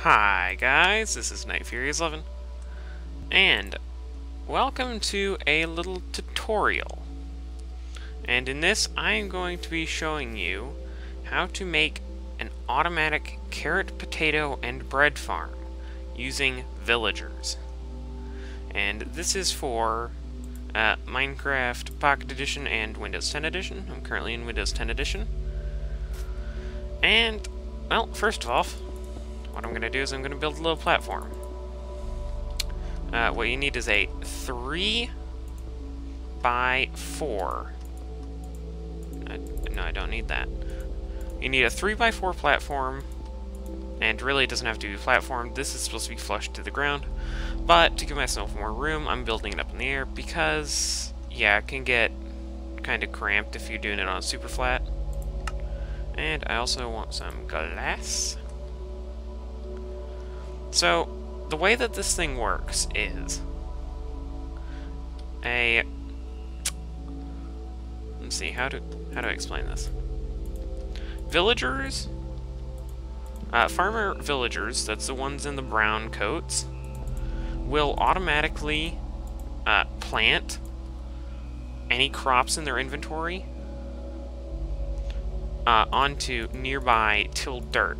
Hi guys, this is Night Furious 11, and welcome to a little tutorial. And in this, I am going to be showing you how to make an automatic carrot, potato, and bread farm using villagers. And this is for Minecraft Pocket Edition and Windows 10 Edition. I'm currently in Windows 10 Edition. And, well, first of all, what I'm going to do is I'm going to build a little platform. What you need is a 3 by 4. No, I don't need that. You need a 3 by 4 platform, and really it doesn't have to be platformed. This is supposed to be flush to the ground, but to give myself more room, I'm building it up in the air because, yeah, it can get kind of cramped if you're doing it on super flat. And I also want some glass. So, the way that this thing works is let's see, how do I explain this? Villagers, farmer villagers, that's the ones in the brown coats, will automatically plant any crops in their inventory onto nearby tilled dirt,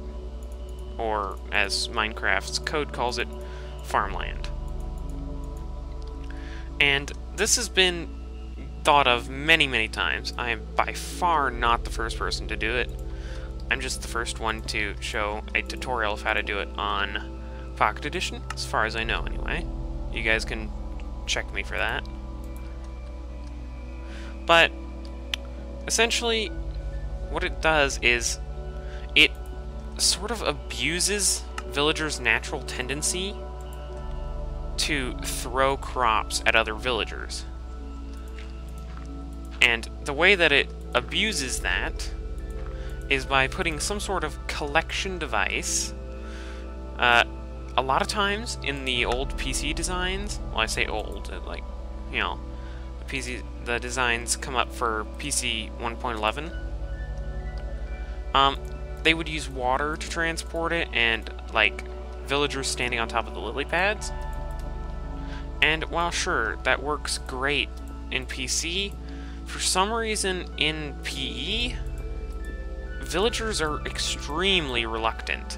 or as Minecraft's code calls it, farmland. And this has been thought of many, many times. I am by far not the first person to do it. I'm just the first one to show a tutorial of how to do it on Pocket Edition, as far as I know anyway. You guys can check me for that. But essentially, what it does is it sort of abuses villagers' natural tendency to throw crops at other villagers. And the way that it abuses that is by putting some sort of collection device. A lot of times in the old PC designs, well, I say old, like, you know, the designs come up for PC 1.11. They would use water to transport it, and, like, villagers standing on top of the lily pads. And while sure, that works great in PC, for some reason in PE, villagers are extremely reluctant.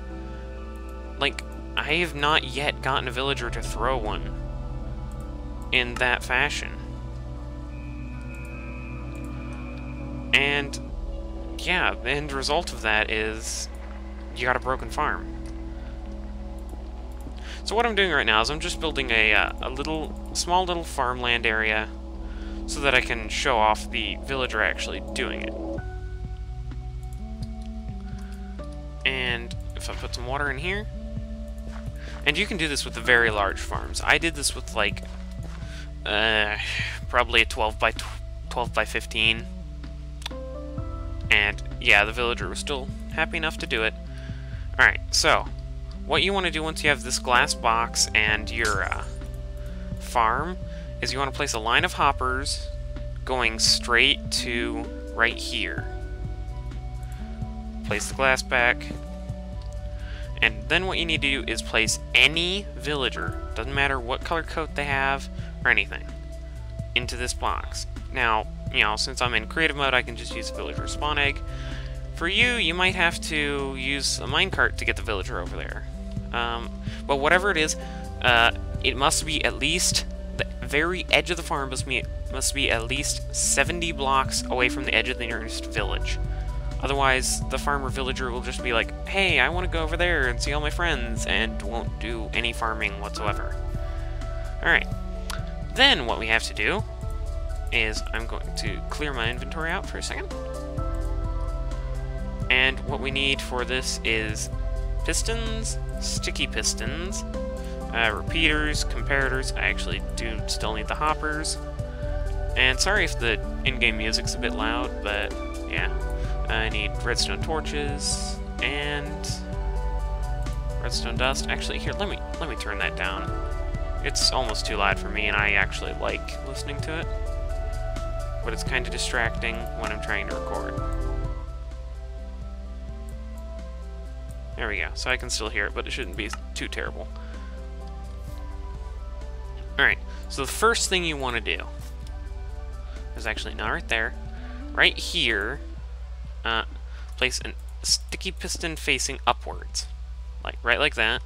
Like, I have not yet gotten a villager to throw one in that fashion. And yeah, the end result of that is you got a broken farm. So what I'm doing right now is I'm just building a small little farmland area so that I can show off the villager actually doing it. And if I put some water in here, and you can do this with the very large farms. I did this with like probably a 12 by 15. And yeah, the villager was still happy enough to do it. Alright, so what you want to do once you have this glass box and your farm is you want to place a line of hoppers going straight to right here. Place the glass back. And then what you need to do is place any villager, doesn't matter what color coat they have or anything, into this box. Now, you know, since I'm in creative mode, I can just use a villager spawn egg. For you, you might have to use a minecart to get the villager over there. But whatever it is, it must be at least, the very edge of the farm must be at least 70 blocks away from the edge of the nearest village. Otherwise, the farmer villager will just be like, hey, I want to go over there and see all my friends, and won't do any farming whatsoever. Alright. Then what we have to do is I'm going to clear my inventory out for a second. And what we need for this is pistons, sticky pistons, repeaters, comparators. I actually do still need the hoppers. And sorry if the in-game music's a bit loud, but yeah. I need redstone torches and redstone dust. Actually, here, let me turn that down. It's almost too loud for me, and I actually like listening to it. But it's kind of distracting when I'm trying to record. There we go. So I can still hear it, but it shouldn't be too terrible. Alright, so the first thing you want to do is actually not right there. Right here, place a sticky piston facing upwards. Right like that.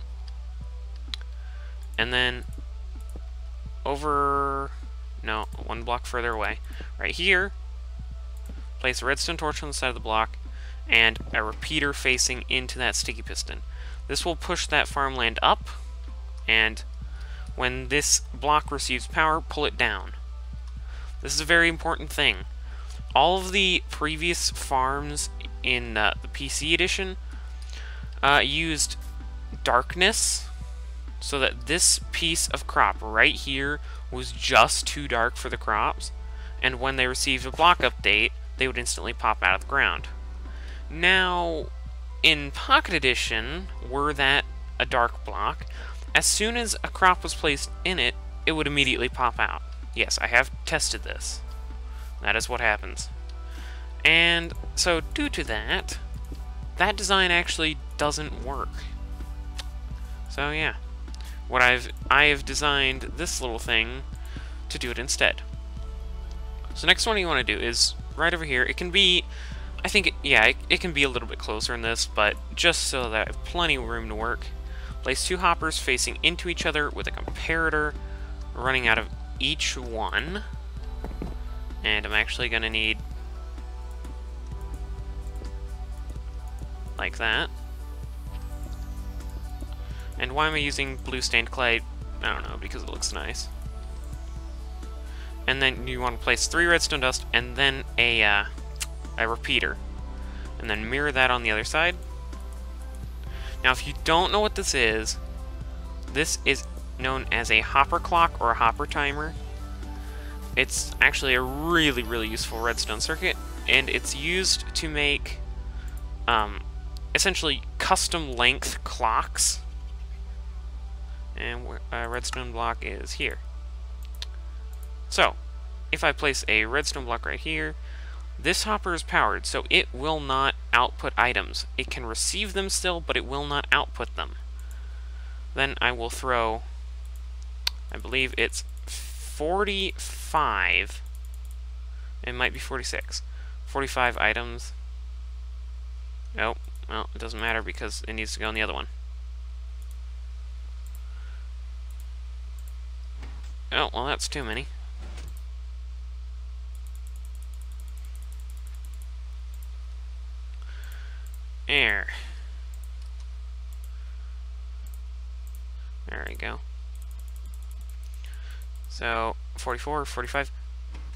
And then over... no, one block further away. Right here, place a redstone torch on the side of the block and a repeater facing into that sticky piston. This will push that farmland up, and when this block receives power, pull it down. This is a very important thing. All of the previous farms in the PC edition used darkness, so that this piece of crop right here was just too dark for the crops, and when they received a block update, they would instantly pop out of the ground. Now, in Pocket Edition, were that a dark block, as soon as a crop was placed in it, it would immediately pop out. Yes, I have tested this. That is what happens. And so, due to that, that design actually doesn't work. So yeah, I have designed this little thing to do it instead. So next one you want to do is right over here. It can be, I think, it can be a little bit closer in this, but just so that I have plenty of room to work, place two hoppers facing into each other with a comparator running out of each one. And I'm actually going to need like that. And why am I using blue stained clay? I don't know, because it looks nice. And then you want to place 3 redstone dust and then a repeater. And then mirror that on the other side. Now if you don't know what this is known as a hopper clock or a hopper timer. It's actually a really, really useful redstone circuit, and it's used to make essentially custom length clocks. And a redstone block is here. So, if I place a redstone block right here, this hopper is powered, so it will not output items. It can receive them still, but it will not output them. Then I will throw, I believe it's 45, it might be 46, 45 items. Oh, well, it doesn't matter because it needs to go in the other one. Oh, well, that's too many. There. There we go. So, 44, 45,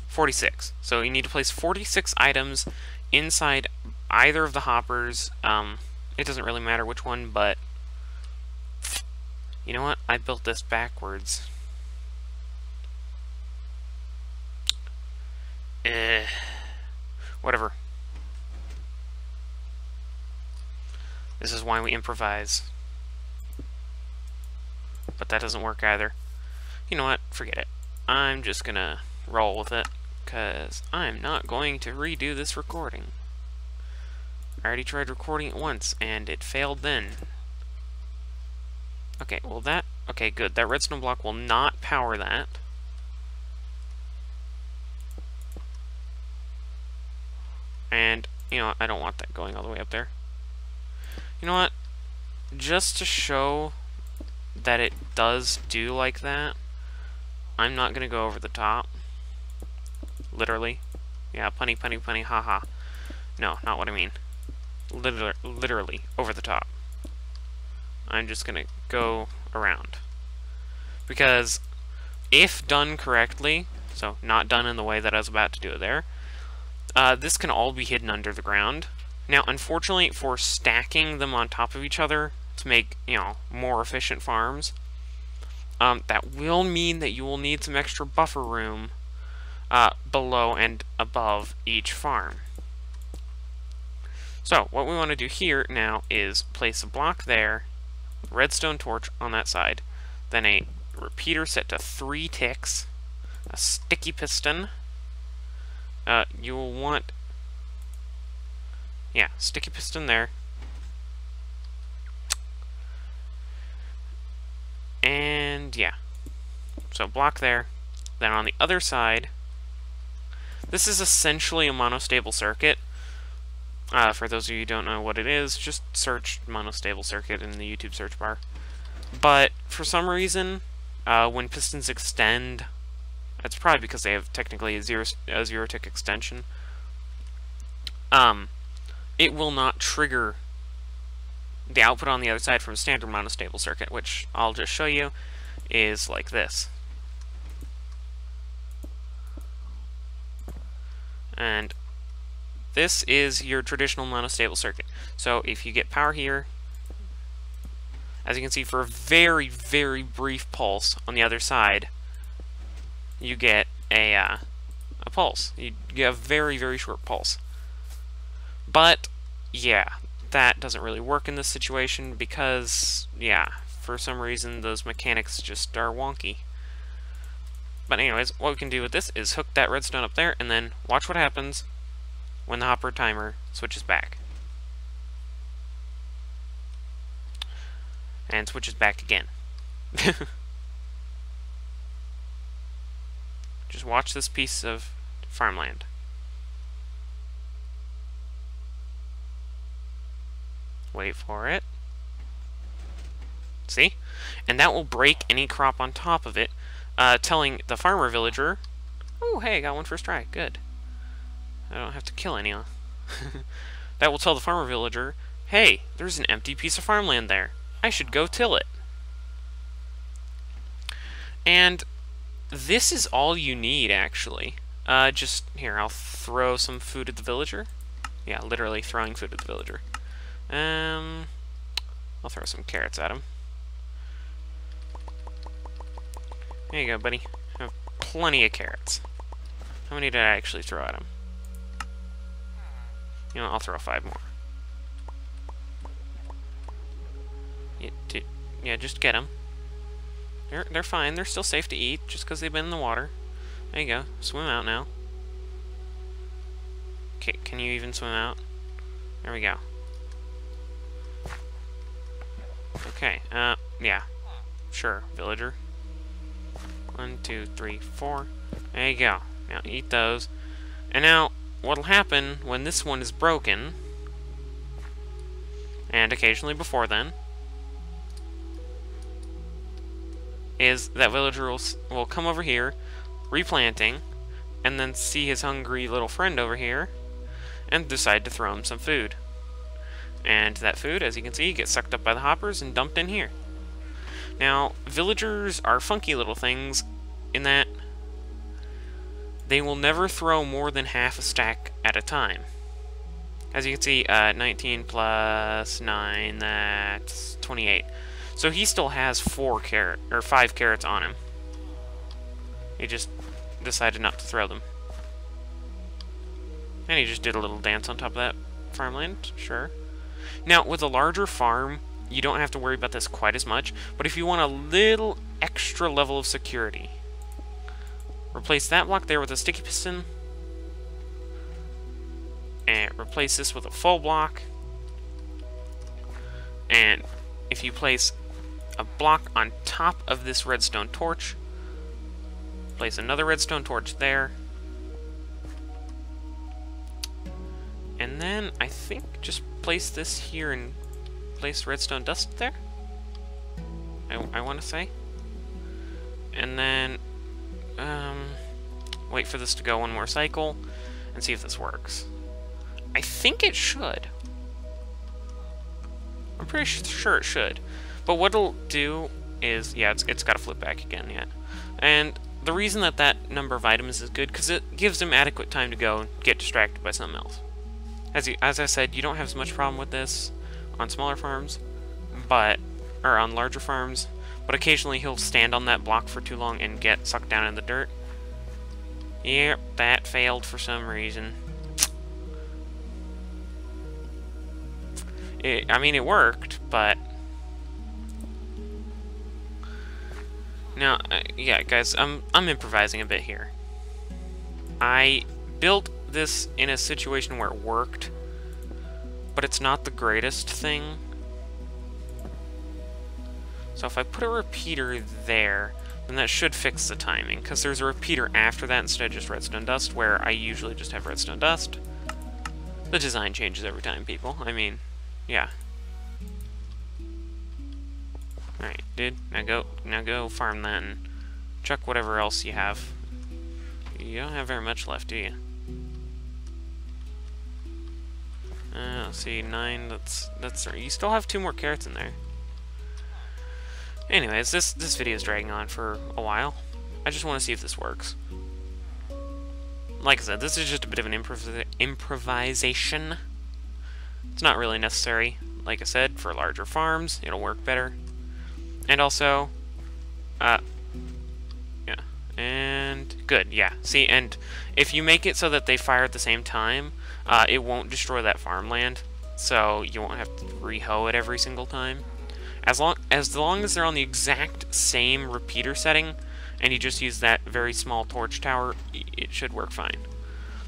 46. So you need to place 46 items inside either of the hoppers. It doesn't really matter which one, but you know what? I built this backwards. Whatever. This is why we improvise. But that doesn't work either. You know what? Forget it. I'm just gonna roll with it, because I'm not going to redo this recording. I already tried recording it once, and it failed then. Okay, well okay, good. That redstone block will not power that. And, you know, I don't want that going all the way up there. You know what? Just to show that it does do like that, I'm not going to go over the top. Literally. Yeah, punny, punny, punny, haha. No, not what I mean. Literally, over the top. I'm just going to go around. Because if done correctly, so not done in the way that I was about to do it there, this can all be hidden under the ground. Now, unfortunately, for stacking them on top of each other to make, you know, more efficient farms, that will mean that you will need some extra buffer room below and above each farm. So, what we want to do here now is place a block there, redstone torch on that side, then a repeater set to 3 ticks, a sticky piston. You will want, yeah, sticky piston there, And yeah. So block there. Then on the other side, this is essentially a monostable circuit. For those of you who don't know what it is, just search monostable circuit in the YouTube search bar. But for some reason, when pistons extend, that's probably because they have technically a zero tick extension. It will not trigger the output on the other side from a standard monostable circuit, which I'll just show you is like this. And this is your traditional monostable circuit. So if you get power here, as you can see, for a very, very brief pulse on the other side, you get a pulse. You get a very, very short pulse. But, yeah, that doesn't really work in this situation because, yeah, for some reason those mechanics just are wonky. But anyways, what we can do with this is hook that redstone up there and then watch what happens when the hopper timer switches back. And switches back again. Just watch this piece of farmland. Wait for it. See? And that will break any crop on top of it, telling the farmer villager, oh, hey, I got one first try. Good. I don't have to kill any. That will tell the farmer villager, hey, there's an empty piece of farmland there. I should go till it. And this is all you need, actually. Just, here, I'll throw some food at the villager. Yeah, literally throwing food at the villager. I'll throw some carrots at him. There you go, buddy. I have plenty of carrots. How many did I actually throw at him? You know, I'll throw 5 more. Yeah, just get them. They're fine. They're still safe to eat just because they've been in the water. There you go. Swim out now. Okay, can you even swim out? There we go. Okay, yeah. Sure, villager. 1, 2, 3, 4. There you go. Now eat those. And now, what'll happen when this one is broken, and occasionally before then, is that villager will come over here, replanting, and then see his hungry little friend over here, and decide to throw him some food. And that food, as you can see, gets sucked up by the hoppers and dumped in here. Now, villagers are funky little things in that they will never throw more than half a stack at a time. As you can see, 19 plus 9, that's 28. So he still has 5 carrots on him. He just decided not to throw them. And he just did a little dance on top of that farmland, sure. Now, with a larger farm, you don't have to worry about this quite as much, but if you want a little extra level of security, replace that block there with a sticky piston, and replace this with a full block, and if you place a block on top of this redstone torch, place another redstone torch there, and then I think just place this here and place redstone dust there, I want to say, and then wait for this to go one more cycle and see if this works. I think it should. I'm pretty sure it should. But what it'll do is, yeah, it's got to flip back again yet. And the reason that that number of items is good, because it gives them adequate time to go and get distracted by something else. As I said, you don't have as much problem with this on smaller farms, or on larger farms, but occasionally he'll stand on that block for too long and get sucked down in the dirt. Yep, that failed for some reason. I mean, it worked, but... Now, yeah, guys, I'm improvising a bit here. I built this in a situation where it worked, but it's not the greatest thing. So if I put a repeater there, then that should fix the timing, because there's a repeater after that instead of just redstone dust, where I usually just have redstone dust. The design changes every time, people. I mean, yeah. Alright, dude, now go farm that and chuck whatever else you have. You don't have very much left, do you? Let's see, 9, that's right. You still have 2 more carrots in there. Anyways, this video is dragging on for a while. I just want to see if this works. Like I said, this is just a bit of an improvisation. It's not really necessary. Like I said, for larger farms, it'll work better. And also, yeah, and good, yeah. See, and if you make it so that they fire at the same time, it won't destroy that farmland, so you won't have to re-hoe it every single time. As long as they're on the exact same repeater setting, and you just use that very small torch tower, it should work fine.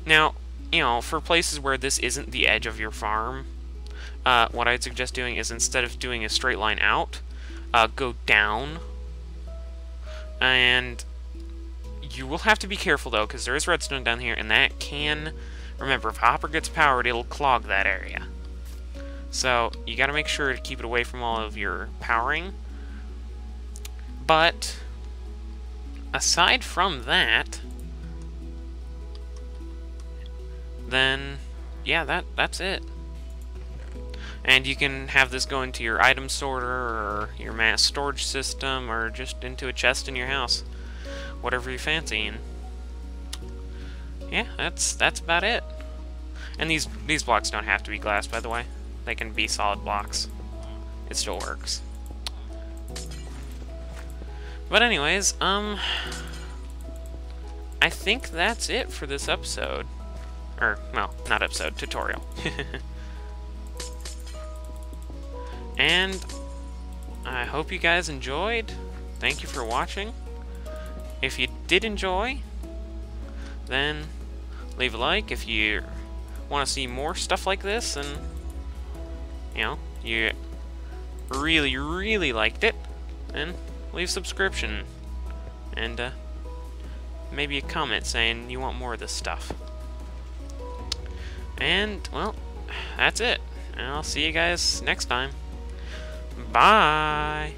Now, you know, for places where this isn't the edge of your farm, what I'd suggest doing is instead of doing a straight line out, go down, and you will have to be careful though, because there is redstone down here, and that can, remember, if Hopper gets powered, it'll clog that area. So, you gotta make sure to keep it away from all of your powering. But, aside from that, then, yeah, that's it. And you can have this go into your item sorter, or your mass storage system, or just into a chest in your house. Whatever you fancy. And yeah, that's about it. And these blocks don't have to be glass, by the way. They can be solid blocks. It still works. But anyways, I think that's it for this episode. Or, well, not episode, tutorial. And I hope you guys enjoyed. Thank you for watching. If you did enjoy, then leave a like. If you want to see more stuff like this, and you know, you really liked it, then leave a subscription and maybe a comment saying you want more of this stuff. And well, that's it. And I'll see you guys next time. Bye.